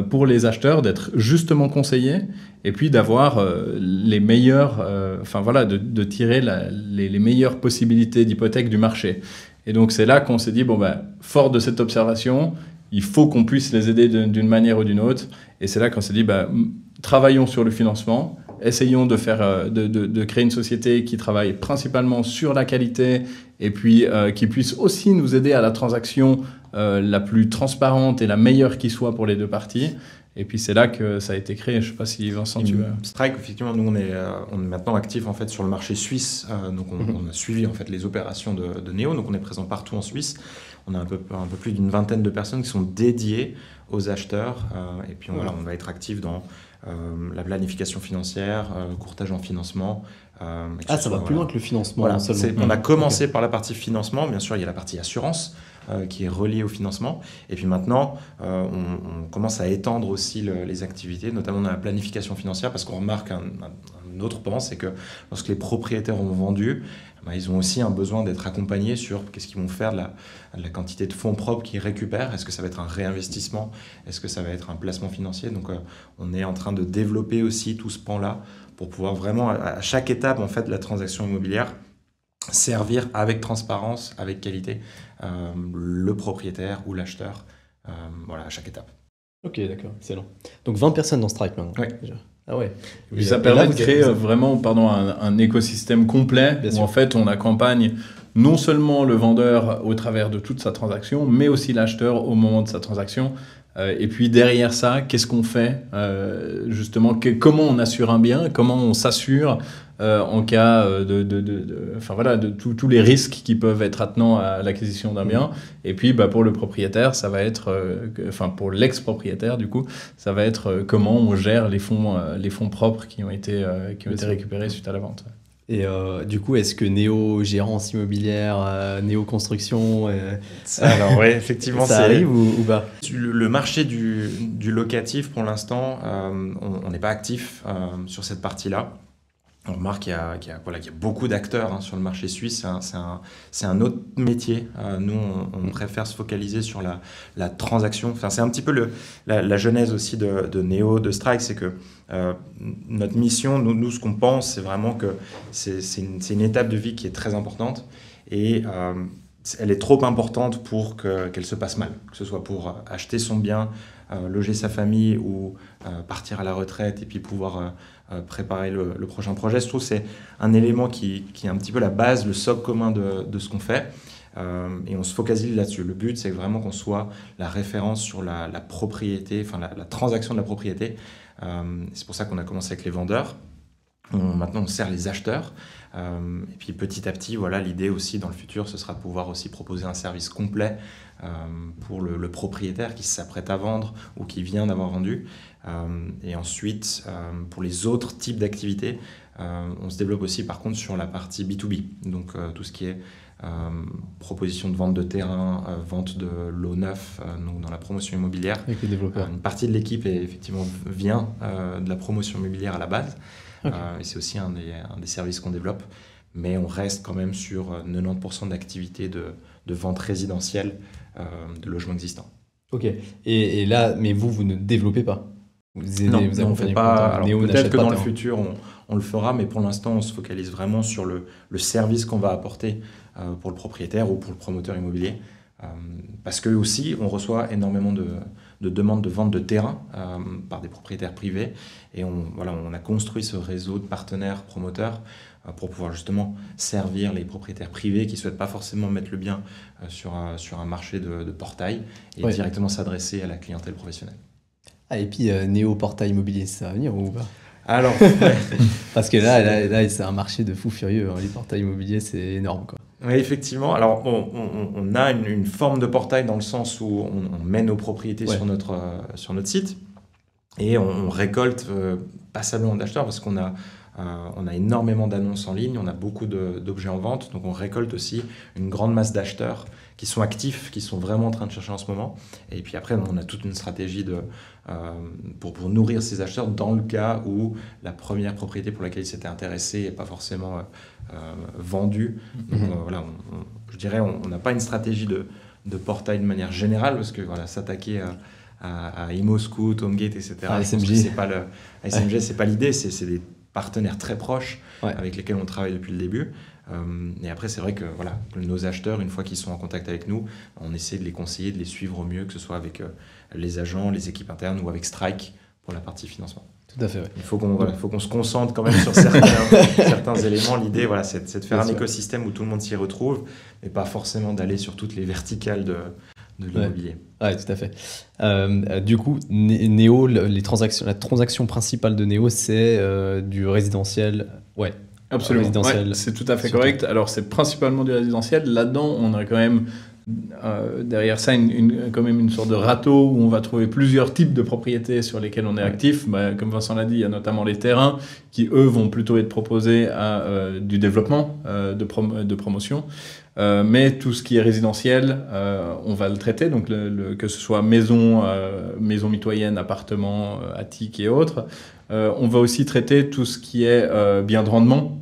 pour les acheteurs d'être justement conseillés et puis d'avoir les meilleurs, de tirer les meilleures possibilités d'hypothèque du marché. Et donc, c'est là qu'on s'est dit, fort de cette observation, il faut qu'on puisse les aider d'une manière ou d'une autre. Et c'est là qu'on s'est dit, travaillons sur le financement, essayons de créer une société qui travaille principalement sur la qualité et puis qui puisse aussi nous aider à la transaction la plus transparente et la meilleure qui soit pour les deux parties. Et puis c'est là que ça a été créé. Je ne sais pas si Vincent, tu veux... Strike, effectivement, nous on est maintenant actif en fait sur le marché suisse. Donc on a suivi en fait les opérations de Néo. Donc on est présent partout en Suisse. On a un peu plus d'une vingtaine de personnes qui sont dédiées aux acheteurs. Et puis on va être actif dans la planification financière, courtage en financement. Ça va plus loin que le financement. Voilà, seulement. on a commencé par la partie financement. Bien sûr, il y a la partie assurance qui est reliée au financement. Et puis maintenant, on commence à étendre aussi les activités, notamment dans la planification financière, parce qu'on remarque un autre pan, c'est que lorsque les propriétaires ont vendu, ils ont aussi un besoin d'être accompagnés sur qu'est-ce qu'ils vont faire de la quantité de fonds propres qu'ils récupèrent. Est-ce que ça va être un réinvestissement? Est-ce que ça va être un placement financier? Donc on est en train de développer aussi tout ce pan-là pour pouvoir vraiment, à chaque étape en fait, de la transaction immobilière, servir avec transparence, avec qualité, le propriétaire ou l'acheteur, à chaque étape. Ok, d'accord, excellent. Donc 20 personnes dans Strike maintenant. Oui. Déjà. Ah ouais. Et ça permet de créer vraiment un écosystème complet où en fait on accompagne non seulement le vendeur au travers de toute sa transaction, mais aussi l'acheteur au moment de sa transaction. Et puis derrière ça, qu'est-ce qu'on fait justement, comment on assure un bien, comment on s'assure en cas de tous les risques qui peuvent être attenants à l'acquisition d'un bien. Et puis pour le propriétaire, ça va être, pour l'ex-propriétaire du coup, ça va être comment on gère les fonds propres qui ont été récupérés suite à la vente. Et du coup, est-ce que Néo gérance immobilière, Néo construction, Alors oui, effectivement, ça arrive ou pas? Le marché du locatif, pour l'instant, on n'est pas actif sur cette partie-là. On remarque qu'il y a beaucoup d'acteurs sur le marché suisse. C'est un autre métier. Nous, on préfère se focaliser sur la transaction. Enfin, c'est un petit peu la genèse aussi de Néo, de Strike. C'est que notre mission, nous ce qu'on pense, c'est vraiment que c'est une étape de vie qui est très importante. Et elle est trop importante pour qu'elle se passe mal. Que ce soit pour acheter son bien, loger sa famille ou partir à la retraite et puis pouvoir préparer le prochain projet. Je trouve que c'est un élément qui est un petit peu la base, le socle commun de ce qu'on fait. Et on se focalise là-dessus. Le but, c'est vraiment qu'on soit la référence sur la propriété, enfin la transaction de la propriété. C'est pour ça qu'on a commencé avec les vendeurs. Maintenant, on sert les acheteurs. Et puis petit à petit, voilà, l'idée aussi dans le futur, ce sera de pouvoir aussi proposer un service complet pour le propriétaire qui s'apprête à vendre ou qui vient d'avoir vendu. Et ensuite, pour les autres types d'activités, on se développe aussi par contre sur la partie B2B. Donc tout ce qui est proposition de vente de terrain, vente de lots neufs, donc dans la promotion immobilière. Avec les développeurs. Une partie de l'équipe effectivement vient de la promotion immobilière à la base. Okay. Et c'est aussi un des services qu'on développe. Mais on reste quand même sur 90% d'activité de vente résidentielle de logements existants. Ok. Et là, mais vous ne développez pas? Non, on ne fait pas. Alors, peut-être que dans le futur, on le fera, mais pour l'instant, on se focalise vraiment sur le service qu'on va apporter pour le propriétaire ou pour le promoteur immobilier. Parce que aussi, on reçoit énormément de demandes de vente de terrain par des propriétaires privés. Et on a construit ce réseau de partenaires promoteurs pour pouvoir justement servir les propriétaires privés qui ne souhaitent pas forcément mettre le bien sur un marché de portail et directement s'adresser à la clientèle professionnelle. Ah, et puis Néo Portail Immobilier, ça va venir ou pas? Alors, parce que là, c'est un marché de fous furieux. Les portails immobiliers, c'est énorme, quoi. Oui, effectivement. Alors, on a une forme de portail dans le sens où on met nos propriétés sur notre site et on récolte passablement d'acheteurs parce qu'on a énormément d'annonces en ligne, on a beaucoup d'objets en vente, donc on récolte aussi une grande masse d'acheteurs qui sont actifs, qui sont vraiment en train de chercher en ce moment. Et puis après, on a toute une stratégie pour nourrir ces acheteurs dans le cas où la première propriété pour laquelle ils s'étaient intéressés n'est pas forcément vendue. Donc voilà, je dirais, on n'a pas une stratégie de portail de manière générale, parce que voilà, s'attaquer à ImmoScout, HomeGate, etc. SMG. C'est pas l'idée, c'est des partenaires très proches avec lesquels on travaille depuis le début. Et après, c'est vrai que voilà, nos acheteurs, une fois qu'ils sont en contact avec nous, on essaie de les conseiller, de les suivre au mieux, que ce soit avec les agents, les équipes internes ou avec Strike pour la partie financement. Tout à fait. Il faut qu'on se concentre quand même sur certains éléments. L'idée, voilà, c'est de faire un écosystème où tout le monde s'y retrouve, mais pas forcément d'aller sur toutes les verticales de l'immobilier. Ouais, tout à fait. Du coup, Néo, la transaction principale de Néo, c'est du résidentiel. Ouais. Absolument. Résidentiel. C'est tout à fait correct. Alors, c'est principalement du résidentiel. Là-dedans, on a quand même derrière ça quand même une sorte de râteau où on va trouver plusieurs types de propriétés sur lesquelles on est actif. Comme Vincent l'a dit, il y a notamment les terrains qui, eux, vont plutôt être proposés à du développement, de promotion. Mais tout ce qui est résidentiel, on va le traiter, donc que ce soit maison mitoyenne, appartement, attique et autres. On va aussi traiter tout ce qui est bien de rendement.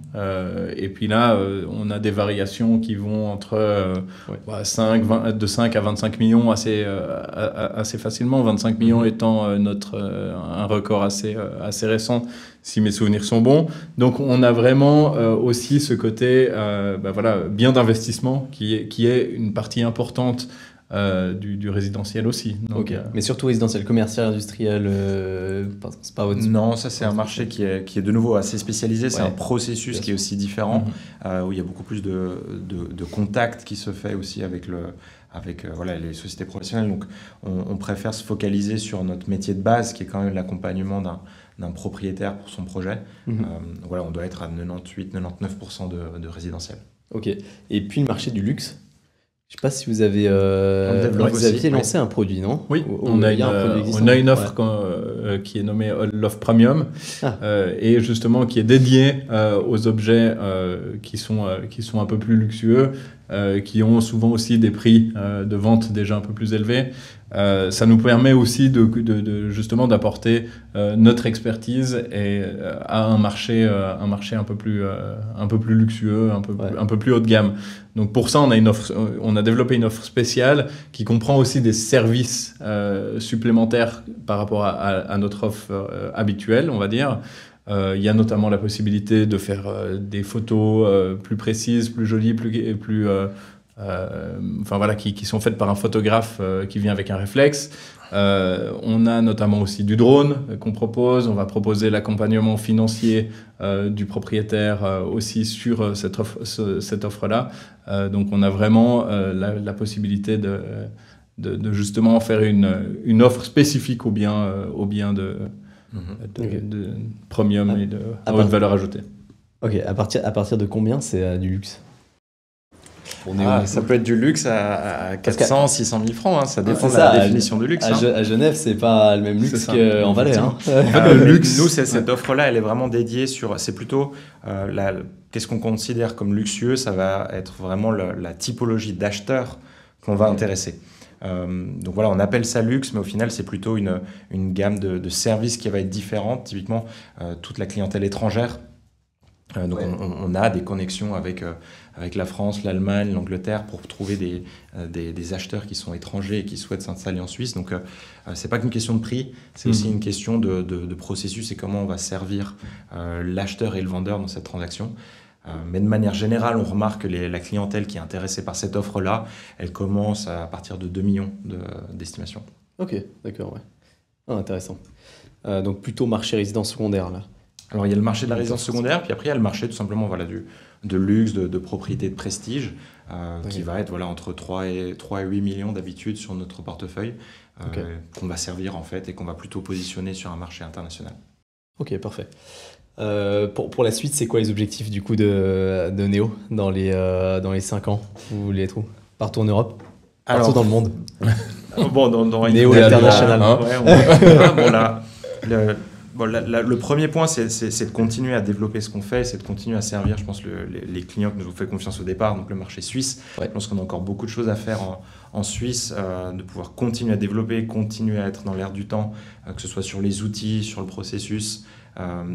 Et puis là, on a des variations qui vont entre de 5 à 25 millions assez facilement. 25 millions étant un record assez récent, si mes souvenirs sont bons. Donc on a vraiment aussi ce côté bien d'investissement qui est une partie importante du résidentiel aussi. Donc, mais surtout résidentiel, commercial, industriel, c'est pas votre... Non, ça c'est un marché qui est de nouveau assez spécialisé, c'est un processus qui est aussi différent, où il y a beaucoup plus de contact qui se fait aussi avec les sociétés professionnelles. Donc on préfère se focaliser sur notre métier de base, qui est quand même l'accompagnement d'un propriétaire pour son projet. Voilà, on doit être à 98-99% de résidentiel. Ok. Et puis le marché du luxe, Je sais pas si vous avez, vous aviez lancé un produit, non? Oui, on a une offre qui est nommée l'offre Premium et justement qui est dédiée aux objets qui sont un peu plus luxueux, qui ont souvent aussi des prix de vente déjà un peu plus élevés. Ça nous permet aussi justement d'apporter notre expertise à un marché un peu plus luxueux, un peu plus haut de gamme. Donc pour ça, on a développé une offre spéciale qui comprend aussi des services supplémentaires par rapport à notre offre habituelle, on va dire. Il y a notamment la possibilité de faire des photos plus précises, plus jolies, qui sont faites par un photographe qui vient avec un réflexe. On a notamment aussi du drone qu'on propose. On va proposer l'accompagnement financier du propriétaire aussi sur cette offre-là. Donc on a vraiment la possibilité de justement faire une offre spécifique aux biens de premium et de haute valeur ajoutée. Ok, à partir de combien c'est du luxe? Ça peut être du luxe à 400, 600 000 francs, hein, ça dépend de la définition du luxe. À Genève, c'est pas le même luxe qu'en Valais. Hein. Le luxe. Nous, cette offre-là, elle est vraiment dédiée c'est plutôt qu'est-ce qu'on considère comme luxueux, ça va être vraiment la typologie d'acheteurs qu'on va intéresser. Donc voilà, on appelle ça luxe, mais au final, c'est plutôt une gamme de services qui va être différente. Typiquement, toute la clientèle étrangère. Donc on a des connexions avec la France, l'Allemagne, l'Angleterre pour trouver des acheteurs qui sont étrangers et qui souhaitent s'installer en Suisse. Donc c'est pas qu'une question de prix, c'est aussi une question de processus et comment on va servir l'acheteur et le vendeur dans cette transaction. Mais de manière générale, on remarque que la clientèle qui est intéressée par cette offre-là, elle commence à partir de 2 millions d'estimations. Ok, d'accord, ouais. Intéressant. Donc plutôt marché résidence secondaire là. Alors il y a le marché de la résidence secondaire, puis après il y a le marché tout simplement de luxe, de propriété de prestige, qui va être entre 3 et 8 millions d'habitude sur notre portefeuille, qu'on va servir en fait et qu'on va plutôt positionner sur un marché international. Ok, parfait. Pour la suite, c'est quoi les objectifs du coup de Néo dans les 5 ans? Vous voulez être où? Partout en Europe? Partout dans le monde? Dans Néo International. Le premier point, c'est de continuer à développer ce qu'on fait, c'est de continuer à servir, je pense, les clients qui nous ont fait confiance au départ, donc le marché suisse. Je pense qu'on a encore beaucoup de choses à faire en Suisse, de pouvoir continuer à développer, continuer à être dans l'air du temps, que ce soit sur les outils, sur le processus,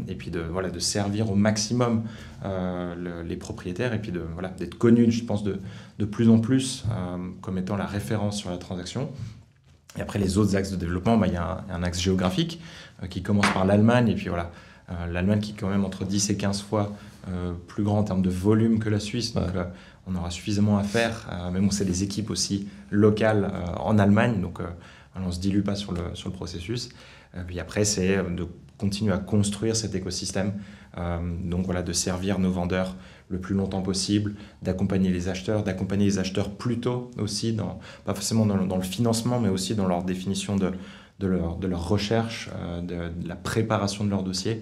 et puis de servir au maximum les propriétaires, et puis d'être connu, je pense, de plus en plus comme étant la référence sur la transaction. Et après, les autres axes de développement, il y a un axe géographique qui commence par l'Allemagne. Et puis l'Allemagne qui est quand même entre 10 et 15 fois plus grand en termes de volume que la Suisse. Donc, on aura suffisamment à faire. Mais bon, c'est des équipes aussi locales en Allemagne. Donc, on ne se dilue pas sur le processus. Puis après, c'est de continuer à construire cet écosystème. Donc, de servir nos vendeurs le plus longtemps possible, d'accompagner les acheteurs plus tôt aussi, pas forcément dans le financement, mais aussi dans leur définition de leur recherche, de la préparation de leur dossier,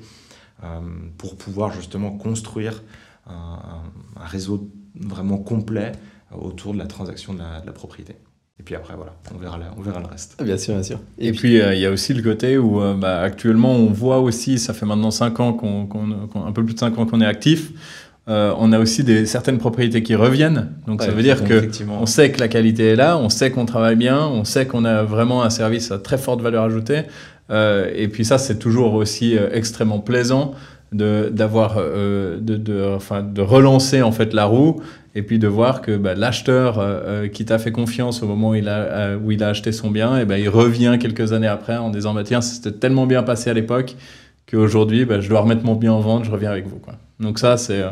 pour pouvoir justement construire un réseau vraiment complet autour de la transaction de la propriété. Et puis après, on verra le reste. Bien sûr, bien sûr. Et puis, il y a aussi le côté où actuellement, on voit aussi, ça fait maintenant 5 ans, un peu plus de 5 ans qu'on est actif. On a aussi certaines propriétés qui reviennent. Donc, ça veut dire qu'on sait que la qualité est là, on sait qu'on travaille bien, on sait qu'on a vraiment un service à très forte valeur ajoutée. Et puis ça, c'est toujours aussi extrêmement plaisant de relancer en fait la roue et puis de voir que l'acheteur qui t'a fait confiance au moment où il a acheté son bien, il revient quelques années après en disant tiens, c'était tellement bien passé à l'époque qu'aujourd'hui je dois remettre mon bien en vente, je reviens avec vous, quoi. Donc ça, c'est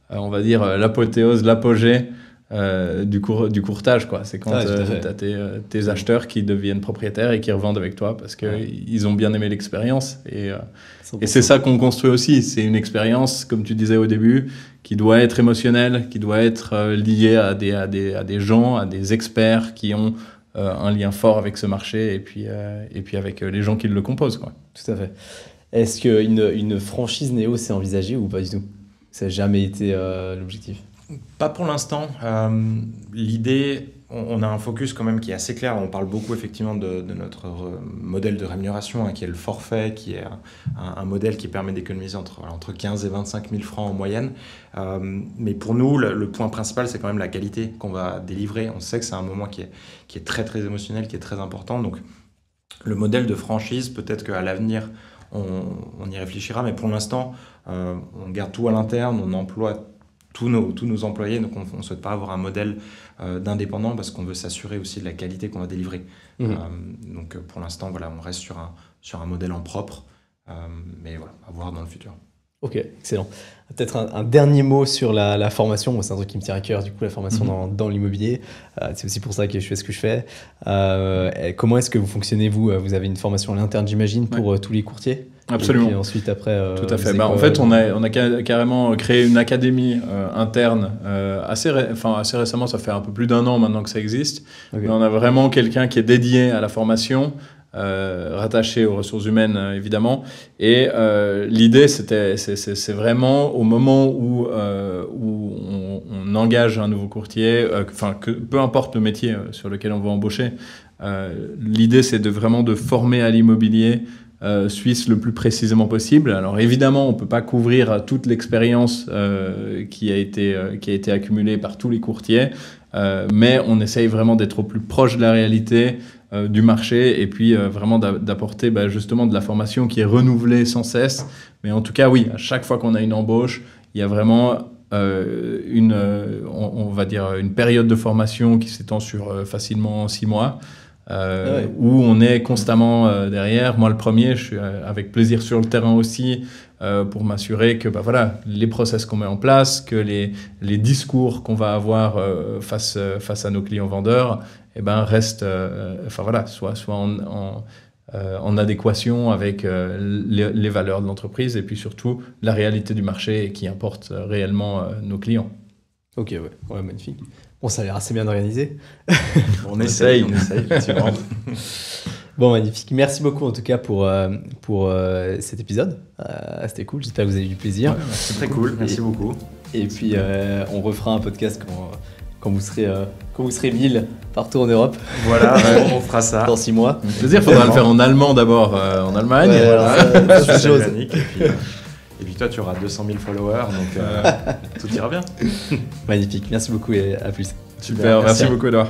on va dire l'apothéose, l'apogée du courtage, quoi. C'est quand tu as tes acheteurs qui deviennent propriétaires et qui revendent avec toi parce qu'ils ont bien aimé l'expérience. Et c'est ça qu'on construit aussi. C'est une expérience, comme tu disais au début, qui doit être émotionnelle, qui doit être liée à des gens, à des experts qui ont un lien fort avec ce marché et puis avec les gens qui le composent, quoi. Tout à fait. Est-ce qu'une franchise Néo s'est envisagée ou pas du tout? Ça n'a jamais été l'objectif? Pas pour l'instant. L'idée, on a un focus quand même qui est assez clair. On parle beaucoup effectivement de notre modèle de rémunération, qui est le forfait, qui est un modèle qui permet d'économiser entre 15 et 25 000 francs en moyenne. Mais pour nous, le point principal, c'est quand même la qualité qu'on va délivrer. On sait que c'est un moment qui est très très émotionnel, qui est très important. Donc le modèle de franchise, peut-être qu'à l'avenir, on y réfléchira. Mais pour l'instant, on garde tout à l'interne, on emploie tous nos employés, donc on ne souhaite pas avoir un modèle d'indépendant parce qu'on veut s'assurer aussi de la qualité qu'on va délivrer. Donc pour l'instant, voilà, on reste sur un modèle en propre, mais voilà, à voir dans le futur. Ok, excellent. Peut-être un dernier mot sur la formation. Moi, c'est un truc qui me tient à cœur, du coup, la formation dans l'immobilier. C'est aussi pour ça que je fais ce que je fais. Comment est-ce que vous fonctionnez, vous avez une formation à l'interne, j'imagine, pour tous les courtiers? Absolument. Et puis ensuite, après... Tout à fait. En fait, on a carrément créé une académie interne assez récemment. Ça fait un peu plus d'1 an maintenant que ça existe. Okay. Mais on a vraiment quelqu'un qui est dédié à la formation, rattaché aux ressources humaines évidemment, et l'idée c'est vraiment au moment où on engage un nouveau courtier, peu importe le métier sur lequel on va embaucher, l'idée c'est vraiment de former à l'immobilier suisse le plus précisément possible. Alors évidemment on peut pas couvrir toute l'expérience qui a été accumulée par tous les courtiers, mais on essaye vraiment d'être au plus proche de la réalité du marché, et puis vraiment d'apporter justement de la formation qui est renouvelée sans cesse. Mais en tout cas, oui, à chaque fois qu'on a une embauche, il y a vraiment on va dire une période de formation qui s'étend sur facilement 6 mois, où on est constamment derrière. Moi, le premier, je suis avec plaisir sur le terrain aussi, pour m'assurer que voilà, les process qu'on met en place, que les discours qu'on va avoir face à nos clients vendeurs, restent, soit en adéquation avec les valeurs de l'entreprise, et puis surtout la réalité du marché qui importe réellement nos clients. Ok, ouais, magnifique. Bon, ça a l'air assez bien organisé. On essaye, effectivement. Bon, magnifique. Merci beaucoup en tout cas pour cet épisode. C'était cool, j'espère que vous avez eu du plaisir. Ouais, c'est très cool, merci beaucoup. Et puis on refera un podcast quand vous serez 1000 partout en Europe. Voilà, on fera ça. Dans 6 mois. Il faudra le faire en allemand d'abord, en Allemagne. Ouais, voilà, c'est chose. Et puis toi, tu auras 200 000 followers, donc tout ira bien. Magnifique, merci beaucoup et à plus. Super, merci beaucoup Edouard.